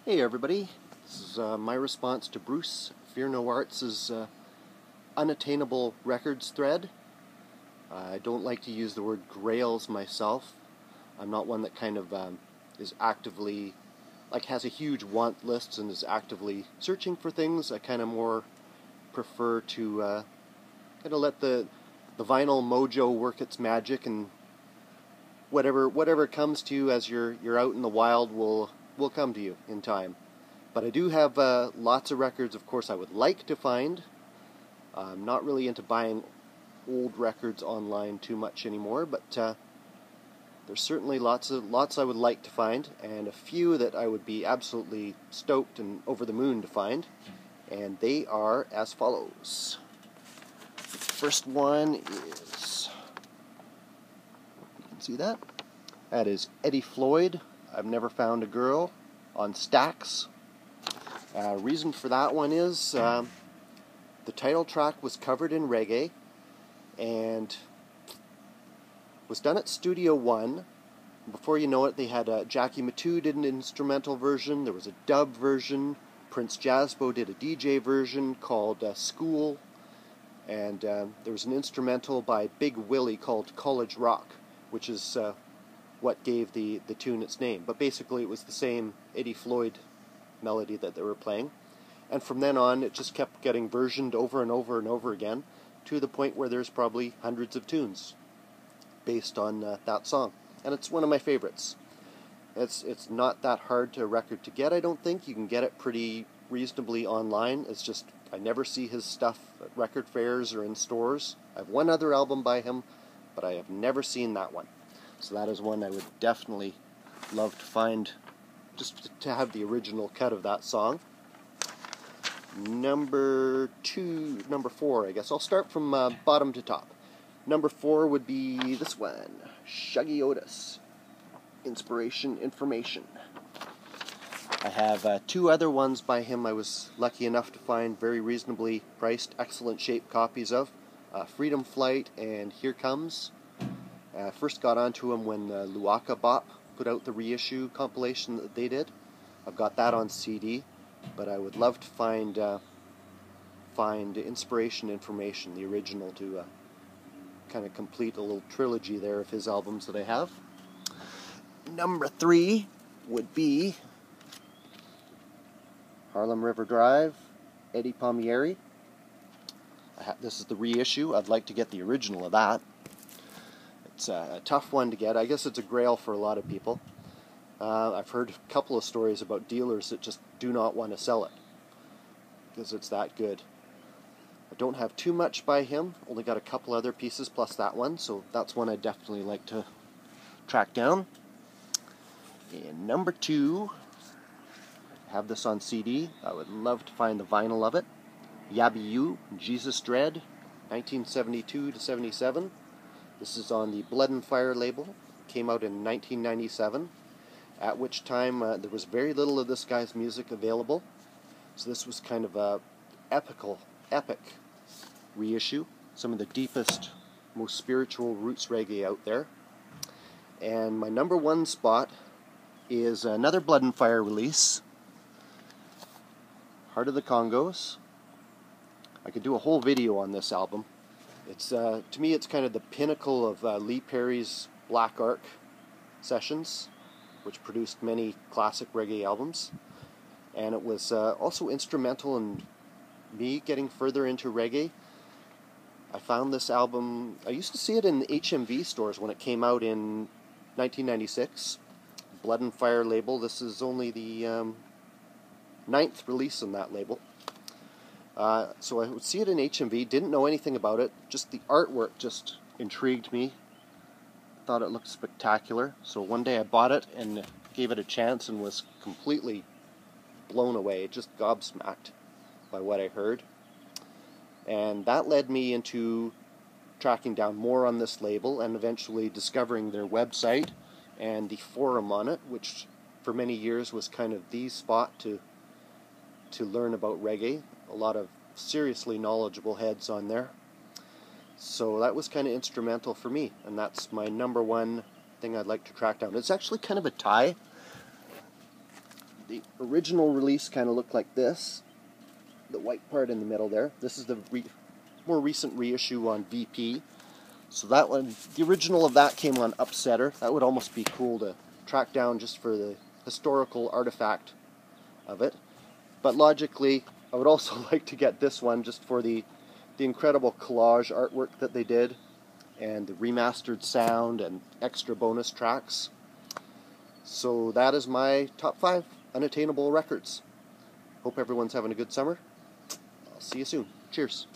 Hey everybody, this is my response to Bruce Fearnoarts' unattainable records thread. I don't like to use the word grails myself. I'm not one that kind of is actively, has a huge want list and is actively searching for things. I kind of more prefer to kind of let the vinyl mojo work its magic, and whatever comes to you as you're out in the wild will come to you in time. But I do have lots of records, of course, I would like to find. I'm not really into buying old records online too much anymore, but there's certainly lots I would like to find, and a few that I would be absolutely stoked and over the moon to find, and they are as follows. The first one is, you can see that. That is Eddie Floyd, I've Never Found a Girl, on Stax. Reason for that one is the title track was covered in reggae and was done at Studio One. Before you know it, they had Jackie Matu did an instrumental version, there was a dub version, Prince Jazzbo did a DJ version called School, and there was an instrumental by Big Willie called College Rock, which is what gave the tune its name. But basically it was the same Eddie Floyd melody that they were playing. And from then on it just kept getting versioned over and over and over again, to the point where there's probably hundreds of tunes based on that song. And it's one of my favorites. It's not that hard to record to get, I don't think. You can get it pretty reasonably online. It's just I never see his stuff at record fairs or in stores. I have one other album by him, but I have never seen that one. So that is one I would definitely love to find, just to have the original cut of that song. Number 4, I guess. I'll start from bottom to top. Number 4 would be this one, Shuggie Otis, Inspiration, Information. I have 2 other ones by him I was lucky enough to find very reasonably priced, excellent shape copies of. Freedom Flight and Here Comes. I first got onto him when Luaka Bop put out the reissue compilation that they did. I've got that on CD, but I would love to find Inspiration, Information, the original, to kind of complete a little trilogy there of his albums that I have. Number 3 would be Harlem River Drive, Eddie Palmieri. This is the reissue. I'd like to get the original of that. It's a tough one to get. I guess it's a grail for a lot of people. I've heard a couple of stories about dealers that just do not want to sell it because it's that good. I don't have too much by him. Only got a couple other pieces plus that one, so that's one I'd definitely like to track down. And number 2, I have this on CD. I would love to find the vinyl of it. Yabby You, Jesus Dread, 1972 to 77. This is on the Blood and Fire label. Came out in 1997, at which time there was very little of this guy's music available. So this was kind of a epic reissue. Some of the deepest, most spiritual roots reggae out there. And my number 1 spot is another Blood and Fire release, Heart of the Congos. I could do a whole video on this album. It's to me, it's kind of the pinnacle of Lee Perry's Black Ark sessions, which produced many classic reggae albums. And it was also instrumental in me getting further into reggae. I found this album, I used to see it in HMV stores when it came out in 1996. Blood and Fire label. This is only the 9th release on that label. So I would see it in HMV, didn't know anything about it, just the artwork just intrigued me. Thought it looked spectacular, so one day I bought it and gave it a chance and was completely blown away, just gobsmacked by what I heard. And that led me into tracking down more on this label and eventually discovering their website and the forum on it, which for many years was kind of the spot to learn about reggae. A lot of seriously knowledgeable heads on there. So that was kind of instrumental for me, and that's my number 1 thing I'd like to track down. It's actually kind of a tie The original release kind of looked like this. The white part in the middle there. This is the more recent reissue on VP. So that one, the original of that came on Upsetter. That would almost be cool to track down just for the historical artifact of it. But logically, I would also like to get this one just for the incredible collage artwork that they did, and the remastered sound and extra bonus tracks. So that is my top 5 unattainable records. Hope everyone's having a good summer. I'll see you soon. Cheers.